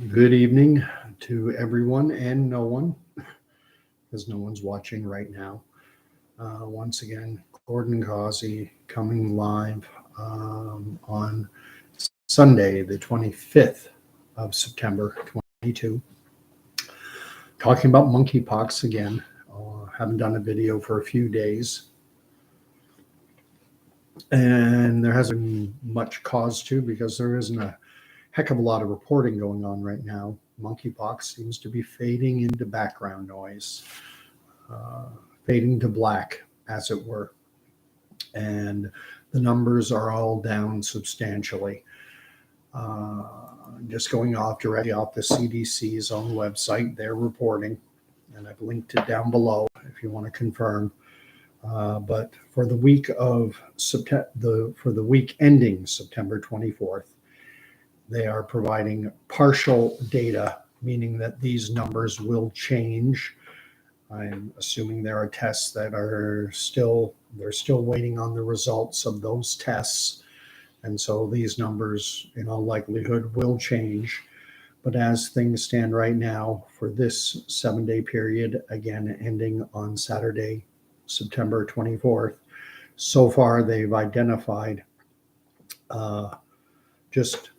Good evening to everyone and no one, because no one's watching right now. Once again, Gordon Causey coming live on Sunday, the 25th of September 2022, talking about monkeypox again. Haven't done a video for a few days, and there hasn't been much cause to, because there isn't a heck of a lot of reporting going on right now. Monkeypox seems to be fading into background noise, fading to black, as it were. And the numbers are all down substantially. Just going off directly off the CDC's own website, they're reporting, and I've linked it down below if you want to confirm. But for the week of for the week ending September 24th, they are providing partial data, meaning that these numbers will change. I'm assuming there are tests that they're still waiting on the results of those tests. And so these numbers in all likelihood will change. But as things stand right now for this 7-day period, again, ending on Saturday, September 24th, so far they've identified just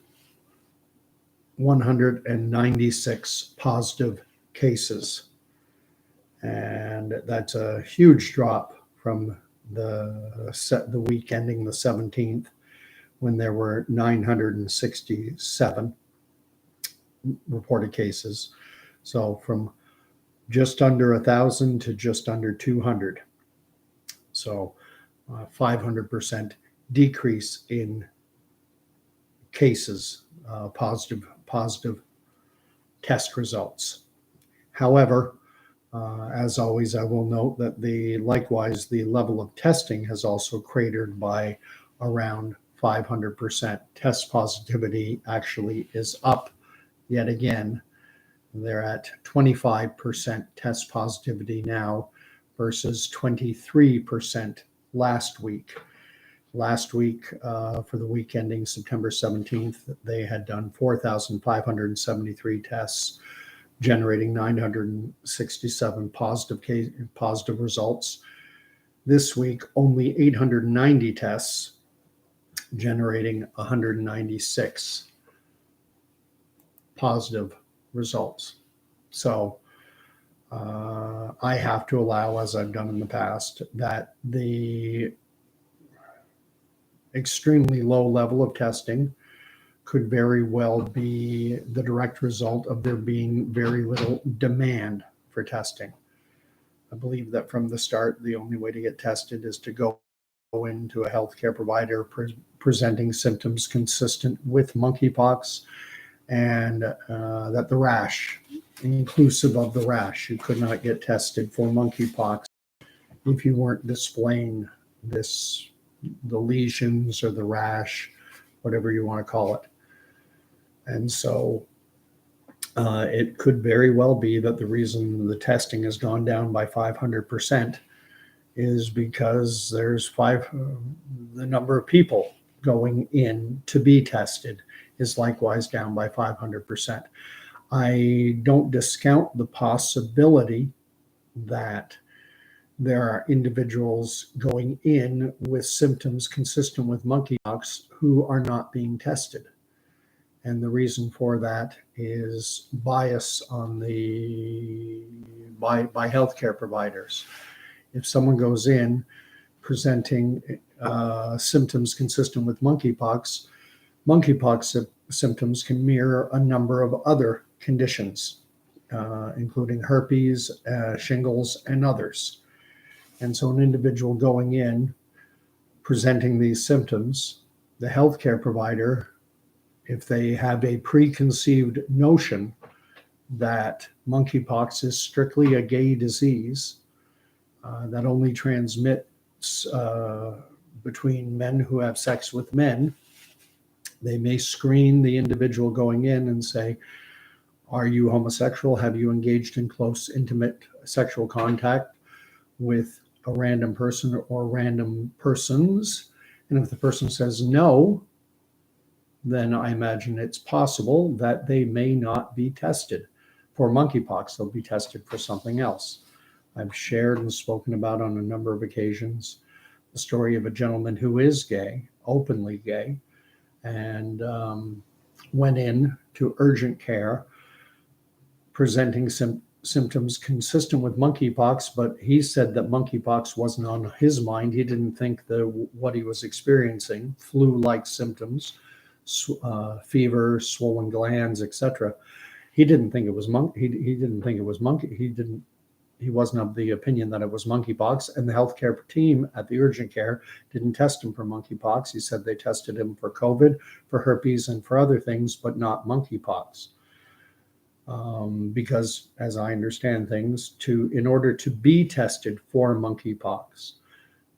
196 positive cases. And that's a huge drop from the week ending the 17th, when there were 967 reported cases. So from just under 1,000 to just under 200. So 500% decrease in cases, positive test results. However, as always, I will note that likewise the level of testing has also cratered by around 500%. Test positivity actually is up yet again. They're at 25% test positivity now versus 23% last week. Last week, for the week ending September 17th, they had done 4,573 tests, generating 967 positive results. This week, only 890 tests, generating 196 positive results. So I have to allow, as I've done in the past, that the extremely low level of testing could very well be the direct result of there being very little demand for testing. I believe that from the start, the only way to get tested is to go into a healthcare provider presenting symptoms consistent with monkeypox, and that the rash, inclusive of the rash, you could not get tested for monkeypox if you weren't displaying the lesions or the rash, whatever you want to call it. And so it could very well be that the reason the testing has gone down by 500% is because there's the number of people going in to be tested is likewise down by 500%. I don't discount the possibility that there are individuals going in with symptoms consistent with monkeypox who are not being tested. And the reason for that is bias on by healthcare providers. If someone goes in presenting symptoms consistent with monkeypox symptoms can mirror a number of other conditions, including herpes, shingles, and others. And so an individual going in presenting these symptoms, the healthcare provider, if they have a preconceived notion that monkeypox is strictly a gay disease that only transmits between men who have sex with men, they may screen the individual going in and say, are you homosexual? Have you engaged in close, intimate sexual contact with a random person or random persons? And if the person says no, then I imagine it's possible that they may not be tested for monkeypox. They'll be tested for something else. I've shared and spoken about on a number of occasions the story of a gentleman who is gay, openly gay, and went in to urgent care presenting symptoms consistent with monkeypox, but he said that monkeypox wasn't on his mind. He didn't think what he was experiencing, flu-like symptoms, fever, swollen glands, etc. He didn't think it was he didn't think it was he wasn't of the opinion that it was monkeypox, and the healthcare team at the urgent care didn't test him for monkeypox. He said they tested him for COVID, for herpes, and for other things, but not monkeypox. Because, as I understand things, in order to be tested for monkeypox,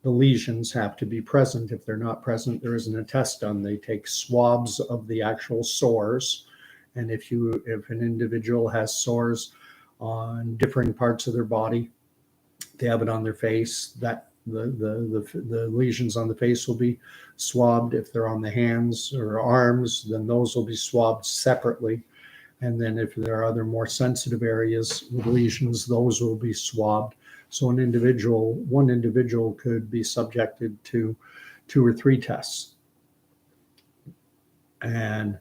the lesions have to be present. If they're not present, there isn't a test done. They take swabs of the actual sores, and if an individual has sores on different parts of their body, they have it on their face, that the lesions on the face will be swabbed. If they're on the hands or arms, then those will be swabbed separately. And then if there are other more sensitive areas with lesions, those will be swabbed. So one individual could be subjected to 2 or 3 tests. And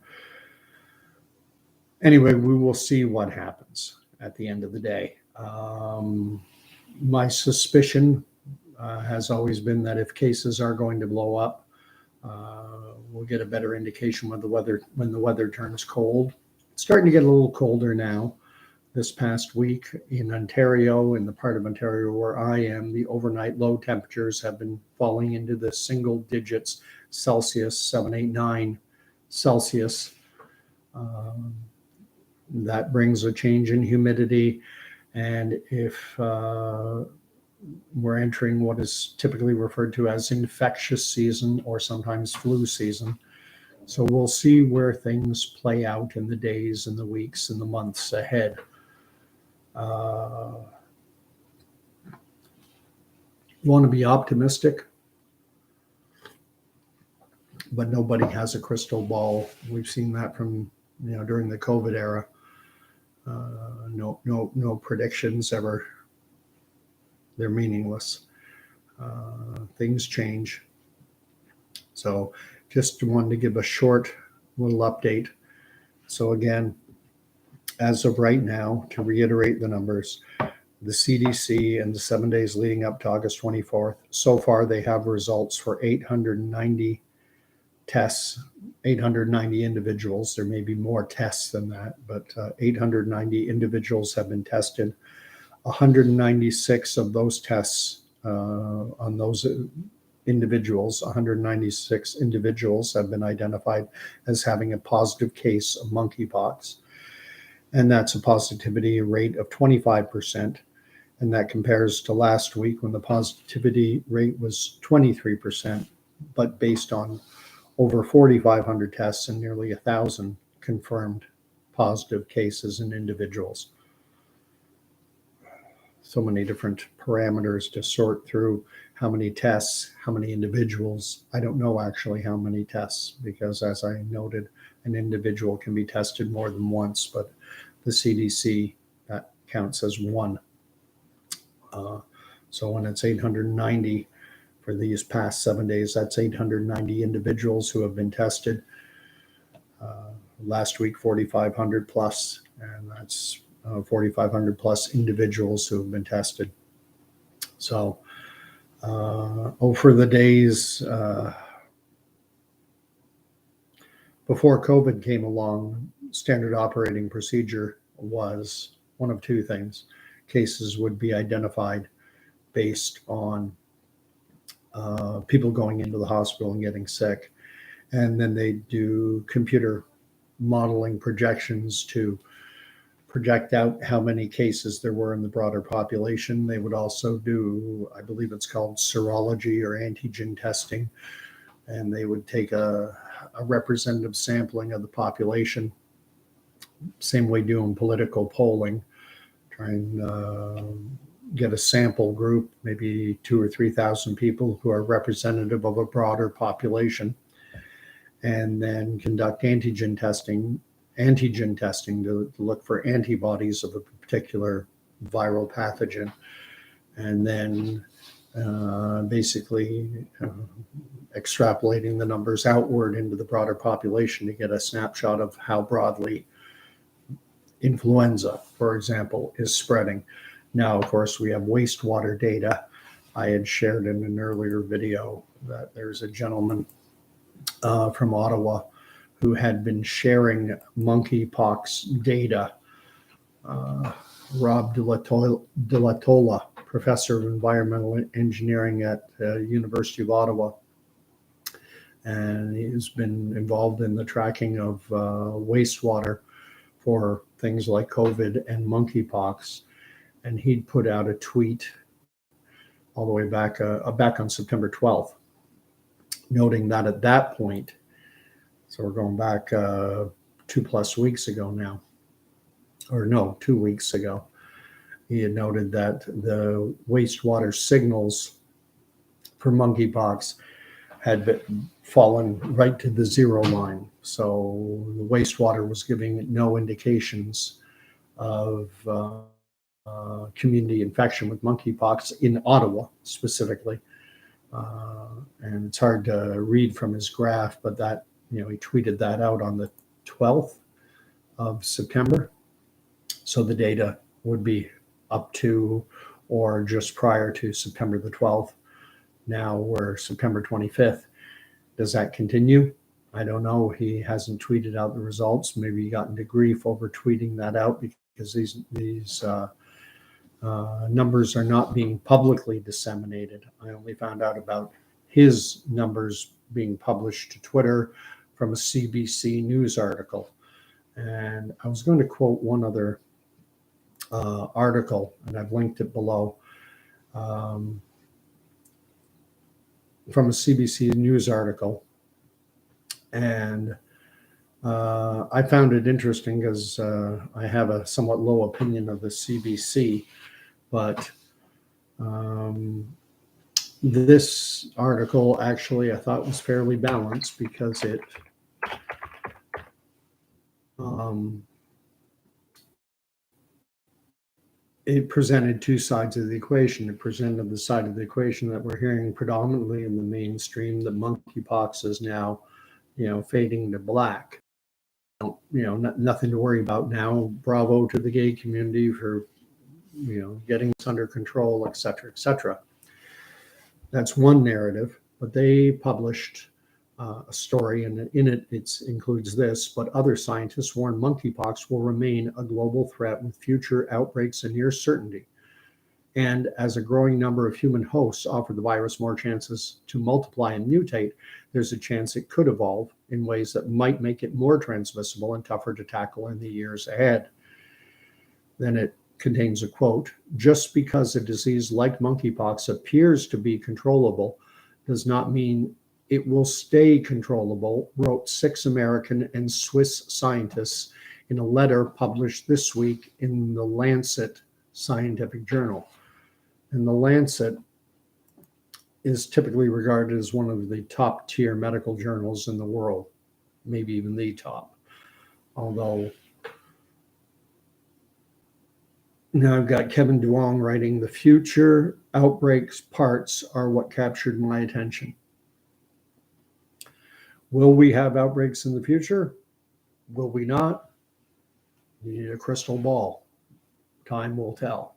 anyway, we will see what happens at the end of the day. My suspicion has always been that if cases are going to blow up, we'll get a better indication when the weather turns cold. It's starting to get a little colder now. This past week in Ontario, in the part of Ontario where I am, the overnight low temperatures have been falling into the single digits Celsius, 7, 8, 9 Celsius. That brings a change in humidity. And if we're entering what is typically referred to as infectious season or sometimes flu season. So we'll see where things play out in the days and the weeks and the months ahead. Want to be optimistic, but nobody has a crystal ball. We've seen that from during the COVID era. No predictions ever. They're meaningless. Things change. So just wanted to give a short little update. So again, as of right now, to reiterate the numbers, the CDC in the 7 days leading up to August 24th, so far they have results for 890 tests, 890 individuals. There may be more tests than that, but 890 individuals have been tested. 196 of those tests on those individuals, 196 individuals have been identified as having a positive case of monkeypox. And that's a positivity rate of 25%. And that compares to last week when the positivity rate was 23%, but based on over 4,500 tests and nearly 1,000 confirmed positive cases in individuals. So many different parameters to sort through. How many tests, how many individuals. I don't know actually how many tests, because as I noted, an individual can be tested more than once, but the CDC, that counts as one. So when it's 890 for these past 7 days, that's 890 individuals who have been tested. Last week, 4,500 plus, and that's 4,500 plus individuals who have been tested. So over the days before COVID came along, standard operating procedure was one of two things. Cases would be identified based on people going into the hospital and getting sick. And then they do computer modeling projections to project out how many cases there were in the broader population. They would also do, I believe it's called serology or antigen testing, and they would take a representative sampling of the population, same way doing political polling, try and get a sample group, maybe 2,000 or 3,000 people who are representative of a broader population. and then conduct antigen testing to look for antibodies of a particular viral pathogen, and then basically extrapolating the numbers outward into the broader population to get a snapshot of how broadly influenza, for example, is spreading. Now, of course, we have wastewater data. I had shared in an earlier video that there's a gentleman from Ottawa who had been sharing monkeypox data. Rob de la Tolla, professor of environmental engineering at University of Ottawa, and he's been involved in the tracking of wastewater for things like COVID and monkeypox. And he'd put out a tweet all the way back on September 12th, noting that at that point, so we're going back 2+ weeks ago now, or no, 2 weeks ago, he had noted that the wastewater signals for monkeypox had fallen right to the 0 line. So the wastewater was giving no indications of community infection with monkeypox in Ottawa specifically. And it's hard to read from his graph, but that, he tweeted that out on the 12th of September. So the data would be up to or just prior to September the 12th. Now we're September 25th. Does that continue? I don't know. He hasn't tweeted out the results. Maybe he got into grief over tweeting that out because these numbers are not being publicly disseminated. I only found out about his numbers being published to Twitter from a CBC News article. And I was going to quote one other article, and I've linked it below, from a CBC News article. And I found it interesting because I have a somewhat low opinion of the CBC, but this article actually I thought was fairly balanced because it presented two sides of the equation. It presented the side of the equation that we're hearing predominantly in the mainstream, that monkeypox is now, fading to black. Nothing to worry about now. Bravo to the gay community for, getting this under control, et cetera, et cetera. That's one narrative, but they published a story, and in it includes this, but other scientists warn monkeypox will remain a global threat with future outbreaks a near certainty. And as a growing number of human hosts offer the virus more chances to multiply and mutate, there's a chance it could evolve in ways that might make it more transmissible and tougher to tackle in the years ahead. Then it contains a quote: "Just because a disease like monkeypox appears to be controllable does not mean it will stay controllable," wrote 6 American and Swiss scientists in a letter published this week in the Lancet scientific journal. And the Lancet is typically regarded as one of the top tier medical journals in the world, maybe even the top. Although now I've got Kevin Duong writing, "The future outbreaks parts are what captured my attention." Will we have outbreaks in the future? Will we not? You need a crystal ball. Time will tell.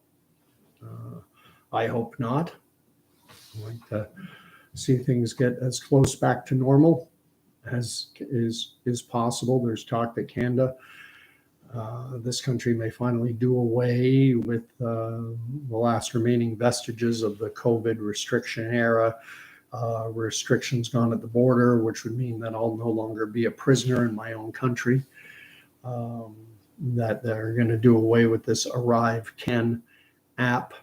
I hope not. I'd like to see things get as close back to normal as is possible. There's talk that Canada, this country, may finally do away with the last remaining vestiges of the COVID restriction era. Restrictions gone at the border, which would mean that I'll no longer be a prisoner in my own country. That they're going to do away with this Arrive Ken app.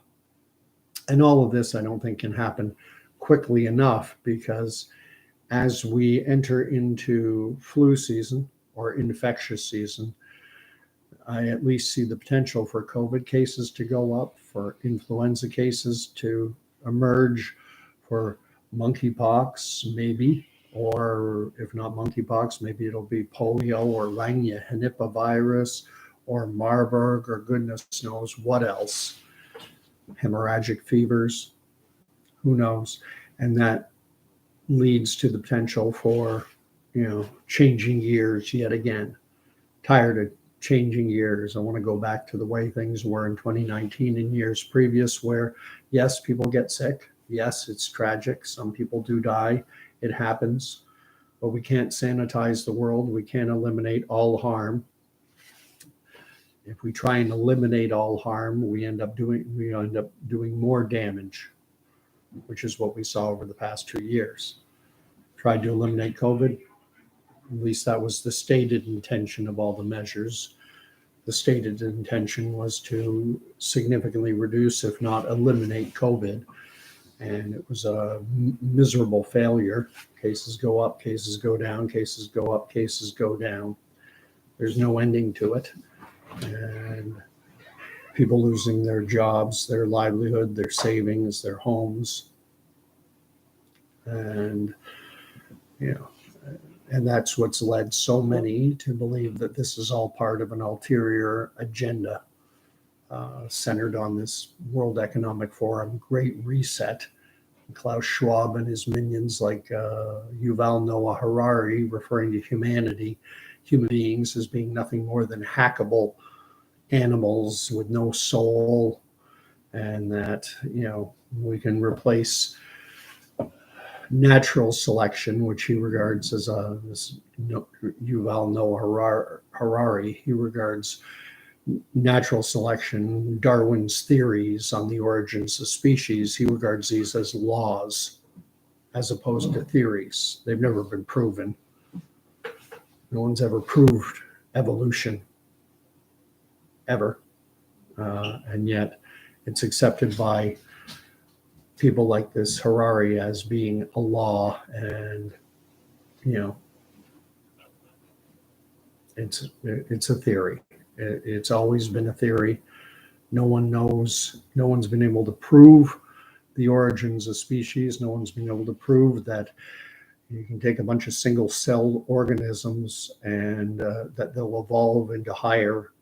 And all of this, I don't think, can happen quickly enough, because as we enter into flu season or infectious season, I at least see the potential for COVID cases to go up, for influenza cases to emerge, for monkeypox, maybe, or if not monkeypox, maybe it'll be polio or Langya-Hanipa or Marburg or goodness knows what else, hemorrhagic fevers, who knows? And that leads to the potential for, changing gears yet again. Tired of changing gears. I want to go back to the way things were in 2019 and years previous, where yes, people get sick. Yes, it's tragic. Some people do die. It happens. But we can't sanitize the world. We can't eliminate all harm. If we try and eliminate all harm, we end up doing more damage, which is what we saw over the past 2 years. Tried to eliminate COVID. At least that was the stated intention of all the measures. The stated intention was to significantly reduce, if not eliminate, COVID. And it was a miserable failure. Cases go up, cases go down, cases go up, cases go down. There's no ending to it. And people losing their jobs, their livelihood, their savings, their homes. And, and that's what's led so many to believe that this is all part of an ulterior agenda centered on this World Economic Forum Great Reset. Klaus Schwab and his minions like Yuval Noah Harari referring to human beings as being nothing more than hackable animals with no soul, and that, we can replace natural selection, which he regards as Yuval Noah Harari, he regards natural selection, Darwin's theories on the origins of species, he regards these as laws as opposed to theories. They've never been proven. No one's ever proved evolution, ever. And yet it's accepted by people like this Harari as being a law, and it's a theory. It's always been a theory. No one knows. No one's been able to prove the origins of species. No one's been able to prove that you can take a bunch of single-celled organisms and that they'll evolve into higher,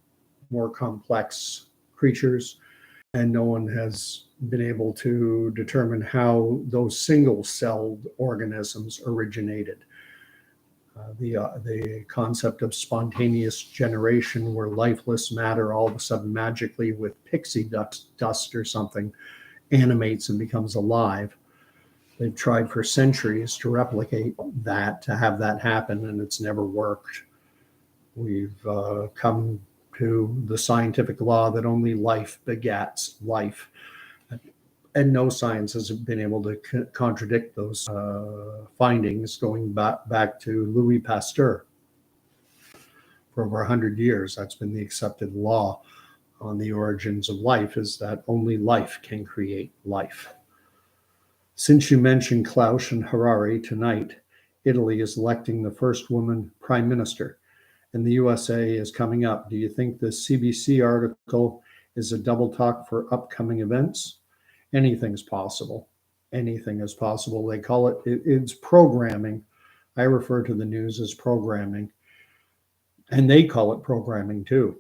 more complex creatures. And no one has been able to determine how those single-celled organisms originated. The concept of spontaneous generation, where lifeless matter all of a sudden magically with pixie dust or something animates and becomes alive. They've tried for centuries to replicate that, to have that happen, and it's never worked. We've come to the scientific law that only life begats life. And no science has been able to contradict those findings, going back to Louis Pasteur. For over 100 years, that's been the accepted law on the origins of life, is that only life can create life. Since you mentioned Klaus and Harari, tonight, Italy is electing the first woman prime minister, and the USA is coming up. Do you think the CBC article is a double talk for upcoming events? Anything's possible. Anything is possible. They call it's programming. I refer to the news as programming, and they call it programming too.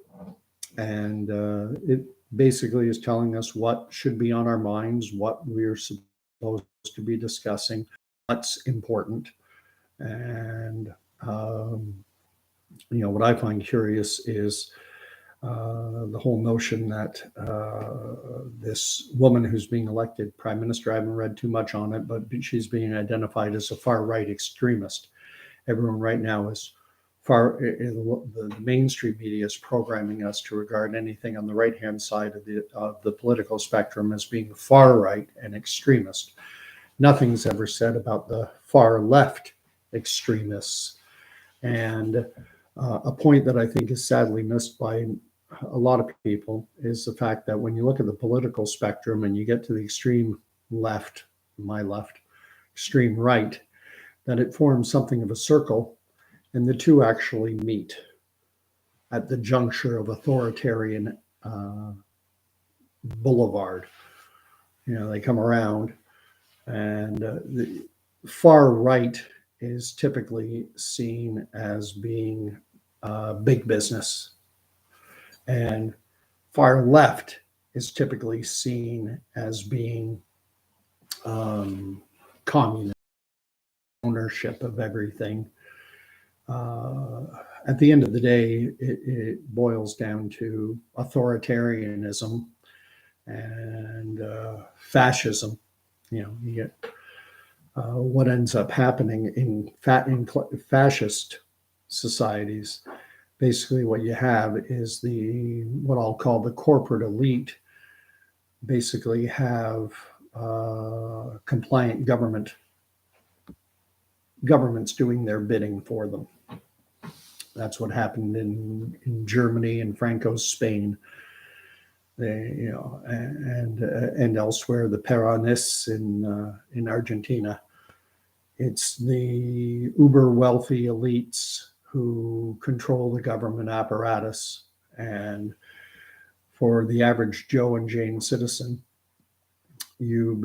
And it basically is telling us what should be on our minds, what we're supposed to be discussing, what's important. And, what I find curious is the whole notion that this woman who's being elected prime minister, I haven't read too much on it, but she's being identified as a far-right extremist. Everyone right now is the mainstream media is programming us to regard anything on the right-hand side of the political spectrum as being far-right and extremist. Nothing's ever said about the far-left extremists. And a point that I think is sadly missed by a lot of people is the fact that when you look at the political spectrum and you get to the extreme left, my left, extreme right, that it forms something of a circle, and the two actually meet at the juncture of authoritarian boulevard. They come around, and the far right is typically seen as being big business, and far left is typically seen as being communist ownership of everything. At the end of the day, it boils down to authoritarianism and fascism. You get what ends up happening in fascist societies. Basically, what you have is what I'll call the corporate elite. Basically, have compliant governments doing their bidding for them. That's what happened in Germany and Franco's Spain. And elsewhere, the Peronists in Argentina. It's the uber wealthy elites who control the government apparatus, and for the average Joe and Jane citizen, you're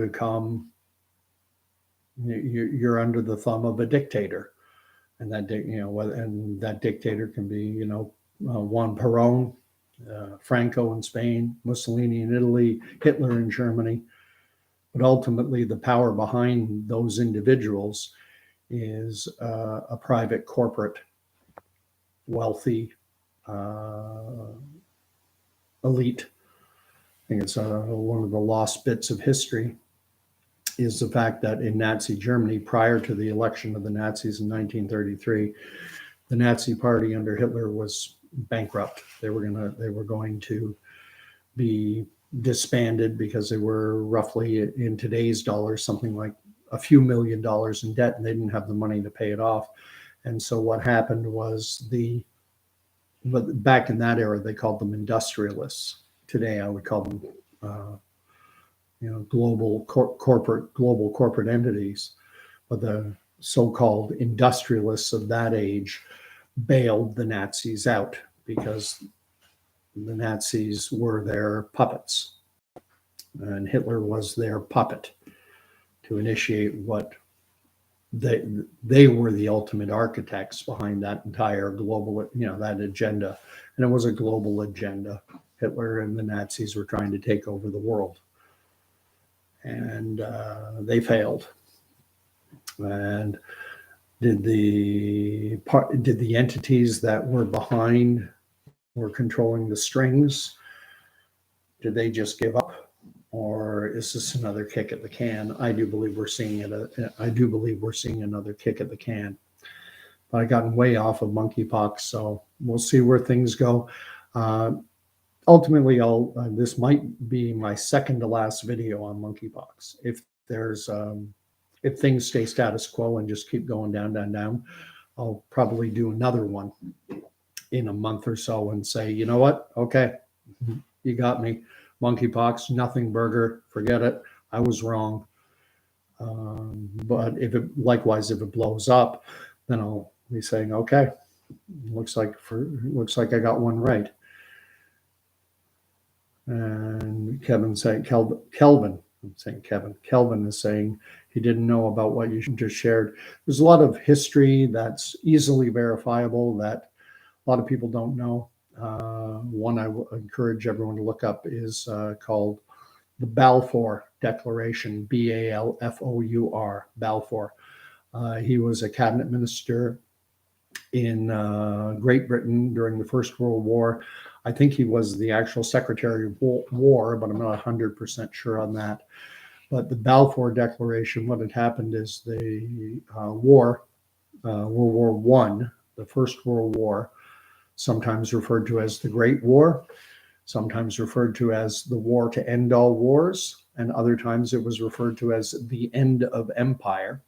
under the thumb of a dictator, and that dictator can be Juan Perón, Franco in Spain, Mussolini in Italy, Hitler in Germany. But ultimately, the power behind those individuals is a private, corporate, wealthy elite. I think it's one of the lost bits of history is the fact that in Nazi Germany, prior to the election of the Nazis in 1933, the Nazi Party under Hitler was bankrupt. They were going to be disbanded because they were roughly, in today's dollars, something like a few $1 million in debt, and they didn't have the money to pay it off. And so what happened was but back in that era, they called them industrialists. Today, I would call them global corporate entities. But the so-called industrialists of that age bailed the Nazis out because the Nazis were their puppets, and Hitler was their puppet to initiate what they were the ultimate architects behind that entire global, that agenda. And it was a global agenda. Hitler and the Nazis were trying to take over the world, and they failed. And did the entities that were controlling the strings, did they just give up? Or is this another kick at the can? I do believe we're seeing another kick at the can. But I gotten way off of monkeypox, so we'll see where things go. Ultimately, this might be my second to last video on monkeypox. If things stay status quo and just keep going down, I'll probably do another one in a month or so and say, you know what? Okay, you got me. Monkeypox, nothing burger, forget it. I was wrong. But if it blows up, then I'll be saying, okay, looks like I got one right. And Kelvin is saying he didn't know about what you just shared. There's a lot of history that's easily verifiable that a lot of people don't know. One I will encourage everyone to look up is called the Balfour Declaration, Balfour, Balfour. He was a cabinet minister in Great Britain during the First World War. I think he was the actual Secretary of War, but I'm not 100% sure on that. But the Balfour Declaration, what had happened is the World War I, the First World War, sometimes referred to as the Great War, sometimes referred to as the war to end all wars, and other times it was referred to as the end of empire.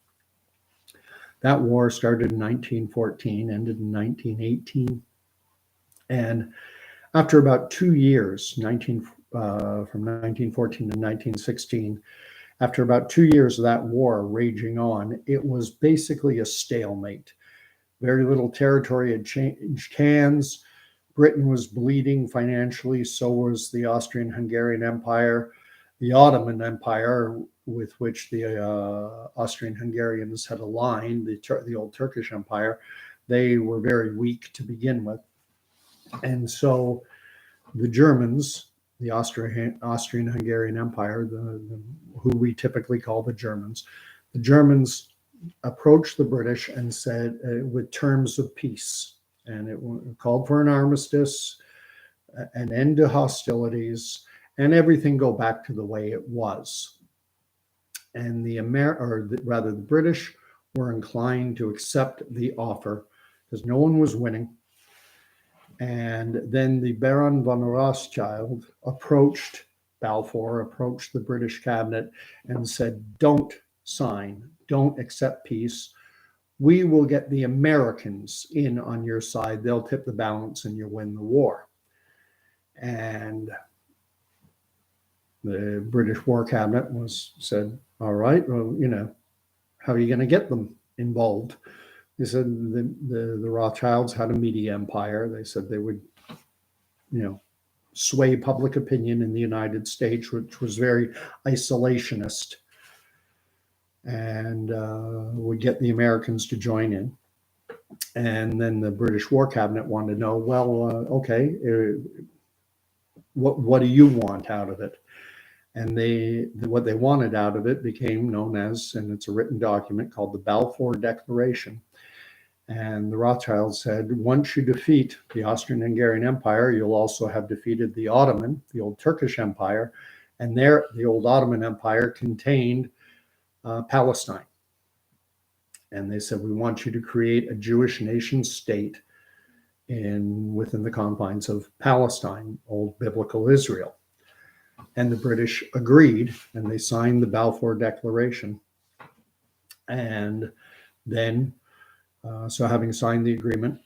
That war started in 1914, ended in 1918. And after about 2 years, from 1914 to 1916, after about 2 years of that war raging on, it was basically a stalemate. Very little territory had changed hands. Britain was bleeding financially, so was the Austrian-Hungarian Empire. The Ottoman Empire, with which the Austrian-Hungarians had aligned, the old Turkish Empire, they were very weak to begin with. And so the Germans, the Austrian-Hungarian Empire, who we typically call the Germans approached the British and said, with terms of peace, and it called for an armistice, an end to hostilities, and everything go back to the way it was. And the British were inclined to accept the offer because no one was winning. And then the Baron von Rothschild approached Balfour, approached the British cabinet and said, don't sign, don't accept peace. We will get the Americans in on your side. They'll tip the balance and you'll win the war. And the British War Cabinet said, all right, well, how are you going to get them involved? They said the Rothschilds had a media empire. They said they would, sway public opinion in the United States, which was very isolationist, and would get the Americans to join in. And then the British War Cabinet wanted to know, okay, what do you want out of it? And what they wanted out of it became known as, and it's a written document called the Balfour Declaration. And the Rothschilds said, once you defeat the Austrian-Hungarian Empire, you'll also have defeated the Ottoman, the old Turkish Empire, and the old Ottoman Empire contained Palestine. And they said, we want you to create a Jewish nation state within the confines of Palestine, old biblical Israel. And the British agreed, and they signed the Balfour Declaration. And then, so having signed the agreement,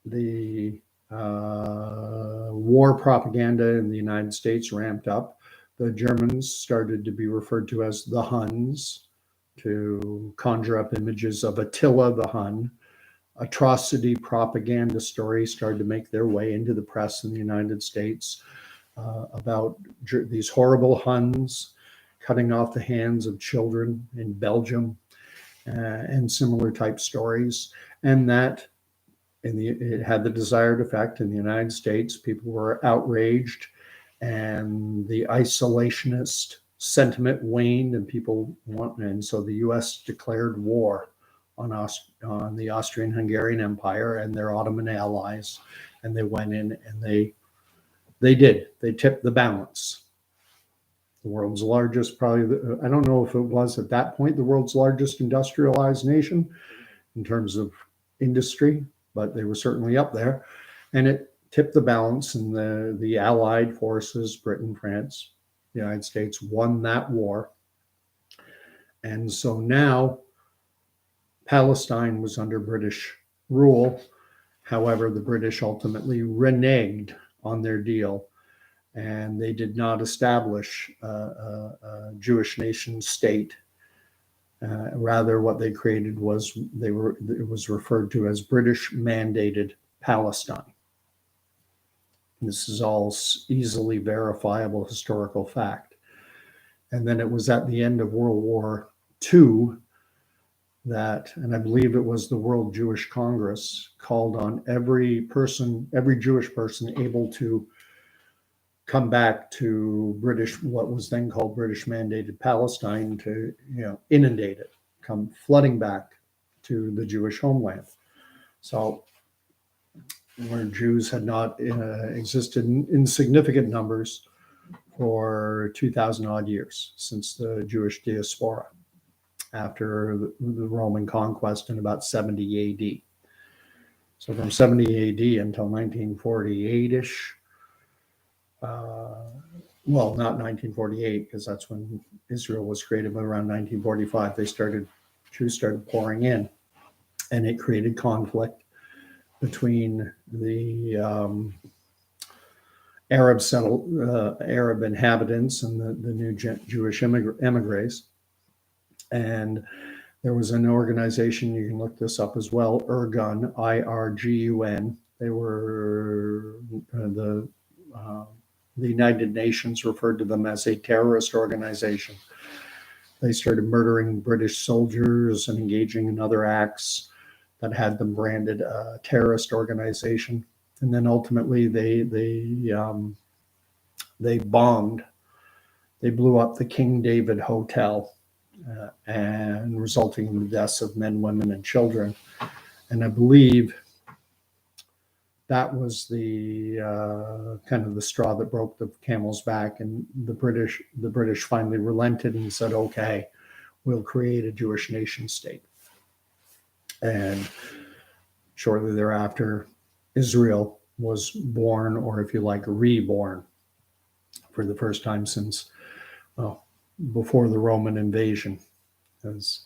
the war propaganda in the United States ramped up. The Germans started to be referred to as the Huns, to conjure up images of Attila the Hun. Atrocity propaganda stories started to make their way into the press in the United States about these horrible Huns cutting off the hands of children in Belgium, and similar type stories. And that it had the desired effect in the United States. People were outraged, and the isolationist sentiment waned, and so the U.S. declared war on the Austrian-Hungarian Empire and their Ottoman allies, and they went in and they tipped the balance. The world's largest, I don't know if it was at that point the world's largest industrialized nation in terms of industry, but they were certainly up there. And it tipped the balance, and the Allied forces, Britain, France, the United States, won that war. And so now Palestine was under British rule. However, the British ultimately reneged on their deal, and they did not establish a Jewish nation state. Rather, what they created was it was referred to as British mandated Palestine. This is all easily verifiable historical fact. And then it was at the end of World War II that, and I believe it was the World Jewish Congress, called on every Jewish person able to come back to what was then called British mandated Palestine, to inundate it, come flooding back to the Jewish homeland. So where Jews had not existed in significant numbers for 2,000 odd years since the Jewish diaspora after the Roman conquest in about 70 AD. So from 70 AD until 1948-ish, well, not 1948, because that's when Israel was created, but around 1945, Jews started pouring in, and it created conflict between the Arab inhabitants and the new Jewish emigres. And there was an organization, you can look this up as well, Irgun, IRGUN. They were the the United Nations referred to them as a terrorist organization. They started murdering British soldiers and engaging in other acts that had them branded a terrorist organization. And then ultimately they bombed. They blew up the King David Hotel, and resulting in the deaths of men, women, and children. And I believe that was the kind of the straw that broke the camel's back, and the British finally relented and said, "Okay, we'll create a Jewish nation state." And shortly thereafter, Israel was born, or if you like, reborn, for the first time since, well, before the Roman invasion. That's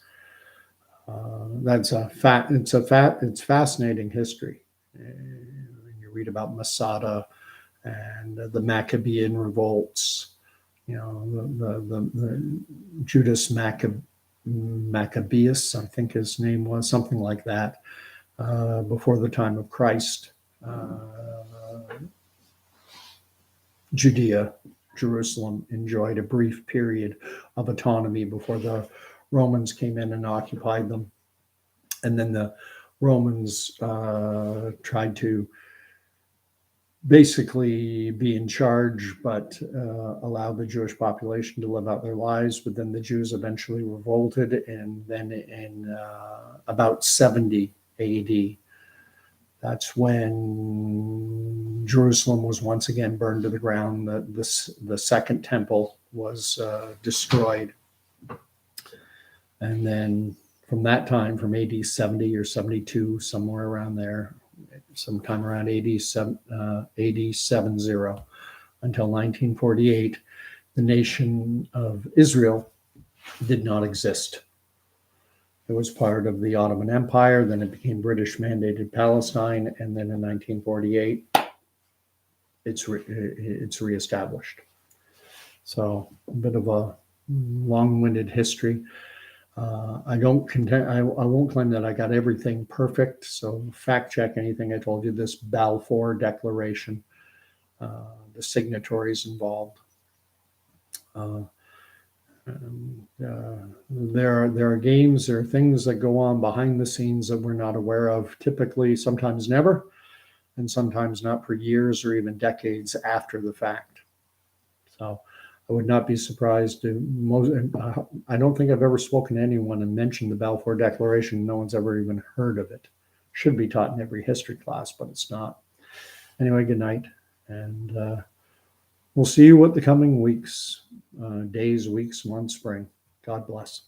a fact. It's fascinating history. You read about Masada and the Maccabean revolts. You know, the Judas Maccabeus, I think his name was, something like that, before the time of Christ. Judea, Jerusalem, enjoyed a brief period of autonomy before the Romans came in and occupied them. And then the Romans tried to basically be in charge, but allow the Jewish population to live out their lives. But then the Jews eventually revolted, and then in about 70 AD, that's when Jerusalem was once again burned to the ground. The second temple was destroyed. And then from that time, from AD 70 or 72, somewhere around there, sometime around AD 70 until 1948, the nation of Israel did not exist. It was part of the Ottoman Empire, then it became British mandated Palestine, and then in 1948, it's reestablished. So a bit of a long-winded history. I won't claim that I got everything perfect, so fact check anything I told you. This Balfour Declaration, the signatories involved. There are games, there are things that go on behind the scenes that we're not aware of, typically, sometimes never, and sometimes not for years or even decades after the fact. So I would not be surprised I don't think I've ever spoken to anyone and mentioned the Balfour Declaration. No one's ever even heard of it. Should be taught in every history class, but it's not. Anyway, good night. And we'll see you what the coming weeks, days, weeks, months bring. God bless.